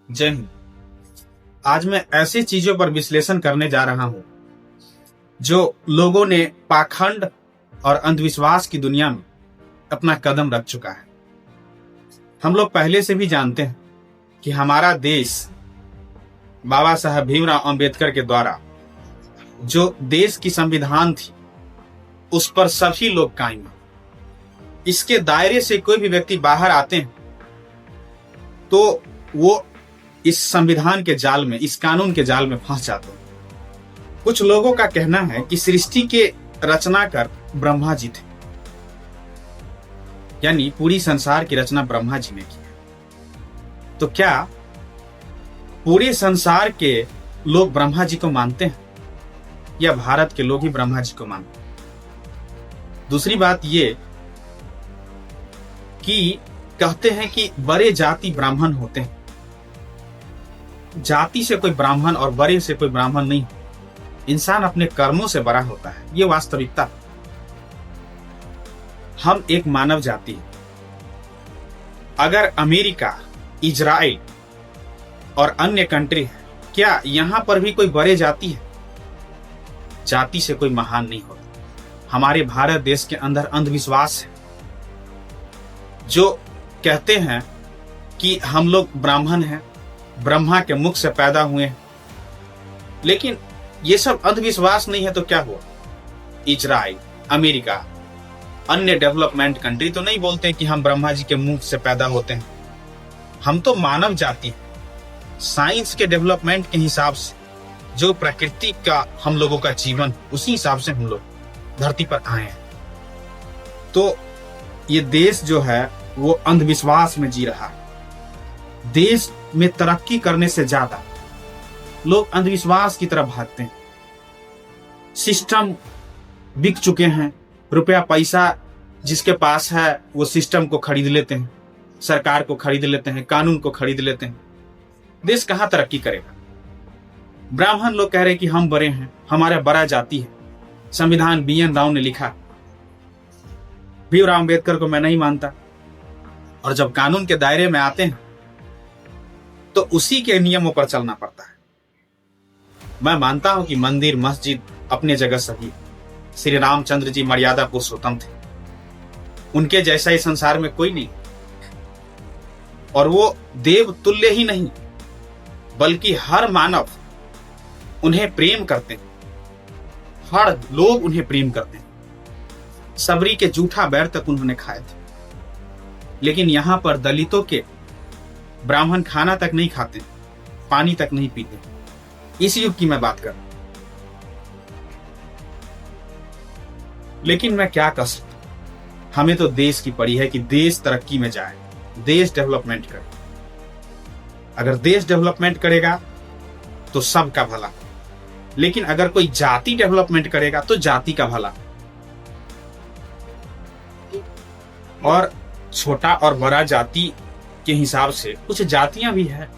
जय हिंद। आज मैं ऐसी चीजों पर विश्लेषण करने जा रहा हूं जो लोगों ने पाखंड और अंधविश्वास की दुनिया में अपना कदम रख चुका है। हम लोग पहले से भी जानते हैं कि हमारा देश बाबा साहब भीमराव अंबेडकर के द्वारा जो देश की संविधान थी उस पर सभी लोग कायम हैं। इसके दायरे से कोई भी व्यक्ति बाहर आते हैं तो वो इस संविधान के जाल में, इस कानून के जाल में फंस जाते हैं। कुछ लोगों का कहना है कि सृष्टि के रचनाकार ब्रह्मा जी थे, यानी पूरी संसार की रचना ब्रह्मा जी ने की है। तो क्या पूरे संसार के लोग ब्रह्मा जी को मानते हैं या भारत के लोग ही ब्रह्मा जी को मानते हैं? दूसरी बात ये कि कहते हैं कि बड़े जाति ब्राह्मण होते हैं। जाति से कोई ब्राह्मण और बड़े से कोई ब्राह्मण नहीं, इंसान अपने कर्मों से बड़ा होता है। ये वास्तविकता। हम एक मानव जाति हैं। अगर अमेरिका, इजराइल और अन्य कंट्री है, क्या यहां पर भी कोई बड़े जाति है? जाति से कोई महान नहीं होता। हमारे भारत देश के अंदर अंधविश्वास है जो कहते हैं कि हम लोग ब्राह्मण हैं, ब्रह्मा के मुख से पैदा हुए हैं। लेकिन ये सब अंधविश्वास नहीं है तो क्या हुआ? इजराइल, अमेरिका, अन्य डेवलपमेंट कंट्री तो नहीं बोलते कि हम ब्रह्मा जी के मुख से पैदा होते हैं। हम तो मानव जाति हैं। साइंस के डेवलपमेंट के हिसाब से जो प्रकृति का हम लोगों का जीवन, उसी हिसाब से हम लोग धरती पर आए हैं। तो ये देश जो है वो अंधविश्वास में जी रहा है। देश में तरक्की करने से ज्यादा लोग अंधविश्वास की तरफ भागते हैं। सिस्टम बिक चुके हैं। रुपया पैसा जिसके पास है वो सिस्टम को खरीद लेते हैं, सरकार को खरीद लेते हैं, कानून को खरीद लेते हैं। देश कहां तरक्की करेगा? ब्राह्मण लोग कह रहे हैं कि हम बड़े हैं, हमारा बड़ा जाति है। संविधान BN राव ने लिखा। भीमराव अंबेडकर को मैं नहीं मानता। और जब कानून के दायरे में आते हैं तो उसी के नियमों पर चलना पड़ता है। मैं मानता हूं कि मंदिर, मस्जिद अपने जगह सही है। श्री रामचंद्र जी मर्यादा पुरुषोत्तम थे। उनके जैसा ही संसार में कोई नहीं। और वो देव तुल्य ही नहीं बल्कि हर मानव उन्हें प्रेम करते हैं। हर लोग उन्हें प्रेम करते हैं। सबरी के जूठा बैर तक उन्होंने खाए थे। लेकिन यहां पर दलितों के ब्राह्मण खाना तक नहीं खाते, पानी तक नहीं पीते। इस युग की मैं बात कर रहा हूं। लेकिन मैं क्या कर सकता हूं? हमें तो देश की पड़ी है कि देश तरक्की में जाए, देश डेवलपमेंट करे। अगर देश डेवलपमेंट करेगा तो सबका भला। लेकिन अगर कोई जाति डेवलपमेंट करेगा तो जाति का भला। और छोटा और बड़ा जाति के हिसाब से कुछ जातियां भी है।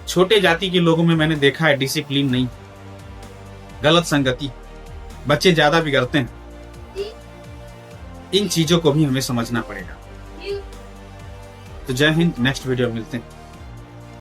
छोटे जाति के लोगों में मैंने देखा है डिसिप्लिन नहीं, गलत संगति, बच्चे ज्यादा बिगड़ते हैं। इन चीजों को भी हमें समझना पड़ेगा। तो जय हिंद। नेक्स्ट वीडियो में मिलते हैं।